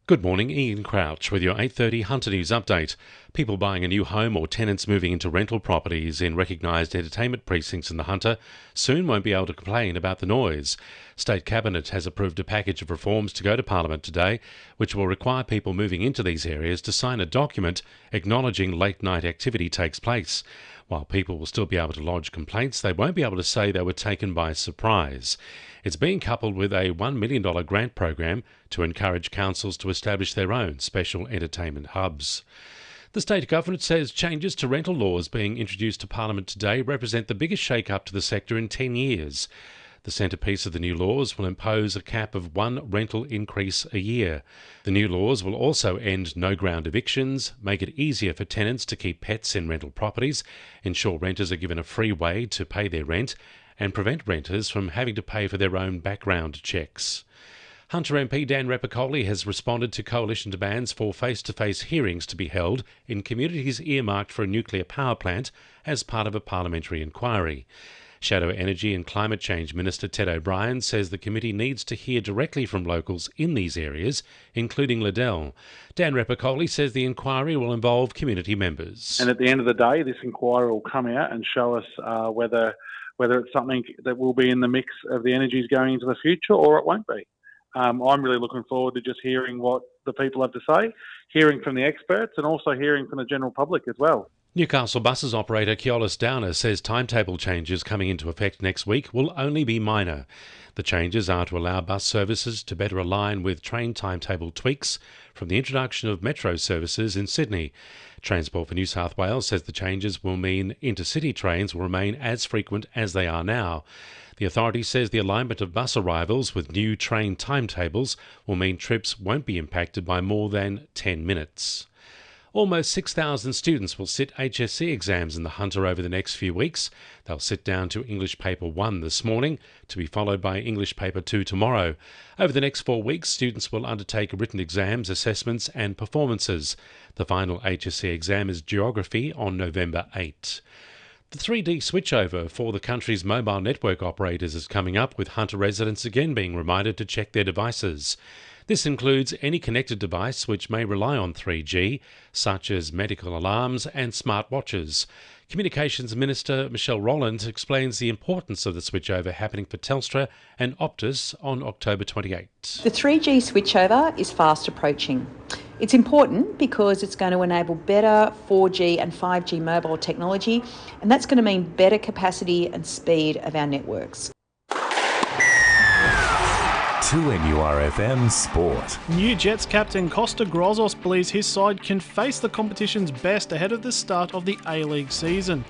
Good morning, Ian Crouch with your 8:30 Hunter News update. People buying a new home or tenants moving into rental properties in recognised entertainment precincts in the Hunter soon won't be able to complain about the noise. State Cabinet has approved a package of reforms to go to Parliament today, which will require people moving into these areas to sign a document acknowledging late-night activity takes place. While people will still be able to lodge complaints, they won't be able to say they were taken by surprise. It's being coupled with a $1 million grant program to encourage councils to establish their own special entertainment hubs. The state government says changes to rental laws being introduced to Parliament today represent the biggest shake-up to the sector in 10 years. The centrepiece of the new laws will impose a cap of one rental increase a year. The new laws will also end no-ground evictions, make it easier for tenants to keep pets in rental properties, ensure renters are given a free way to pay their rent, and prevent renters from having to pay for their own background checks. Hunter MP Dan Repicoli has responded to coalition demands for face-to-face hearings to be held in communities earmarked for a nuclear power plant as part of a parliamentary inquiry. Shadow Energy and Climate Change Minister Ted O'Brien says the committee needs to hear directly from locals in these areas, including Liddell. Dan Repicoli says the inquiry will involve community members. And at the end of the day, this inquiry will come out and show us whether it's something that will be in the mix of the energies going into the future or it won't be. I'm really looking forward to just hearing what the people have to say, hearing from the experts and also hearing from the general public as well. Newcastle buses operator Keolis Downer says timetable changes coming into effect next week will only be minor. The changes are to allow bus services to better align with train timetable tweaks from the introduction of metro services in Sydney. Transport for New South Wales says the changes will mean intercity trains will remain as frequent as they are now. The authority says the alignment of bus arrivals with new train timetables will mean trips won't be impacted by more than 10 minutes. Almost 6,000 students will sit HSC exams in the Hunter over the next few weeks. They'll sit down to English Paper 1 this morning, to be followed by English Paper 2 tomorrow. Over the next 4 weeks, students will undertake written exams, assessments and performances. The final HSC exam is Geography on November 8. The 3D switchover for the country's mobile network operators is coming up, with Hunter residents again being reminded to check their devices. This includes any connected device which may rely on 3G, such as medical alarms and smartwatches. Communications Minister Michelle Rowland explains the importance of the switchover happening for Telstra and Optus on October 28. The 3G switchover is fast approaching. It's important because it's going to enable better 4G and 5G mobile technology, and that's going to mean better capacity and speed of our networks. 2NURFM Sport. New Jets captain Costa Grozos believes his side can face the competition's best ahead of the start of the A-League season.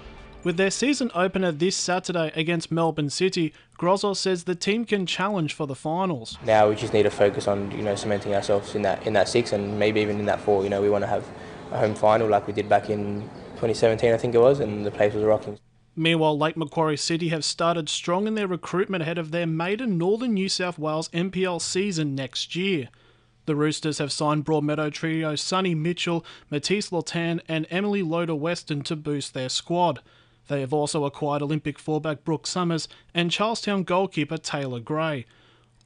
With their season opener this Saturday against Melbourne City, Grozos says the team can challenge for the finals. Now we just need to focus on cementing ourselves in that 6 and maybe even in that 4. We want to have a home final like we did back in 2017, I think it was, and the place was rocking. Meanwhile, Lake Macquarie City have started strong in their recruitment ahead of their maiden Northern New South Wales NPL season next year. The Roosters have signed Broadmeadow trio Sonny Mitchell, Matisse Lotan and Emily Loader-Weston to boost their squad. They have also acquired Olympic fullback Brooke Summers and Charlestown goalkeeper Taylor Gray.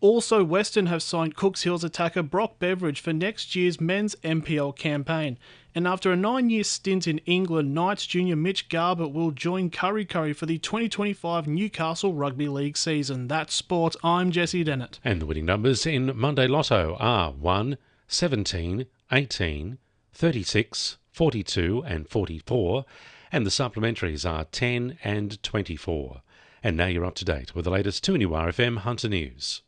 Also, Western have signed Cooks Hills attacker Brock Beveridge for next year's men's NPL campaign. And after a 9-year stint in England, Knights junior Mitch Garbutt will join Curry for the 2025 Newcastle Rugby League season. That's sport. I'm Jessie Dennett. And the winning numbers in Monday Lotto are 1, 17, 18, 36, 42 and 44. And the supplementaries are 10 and 24. And now you're up to date with the latest 2NURFM Hunter News.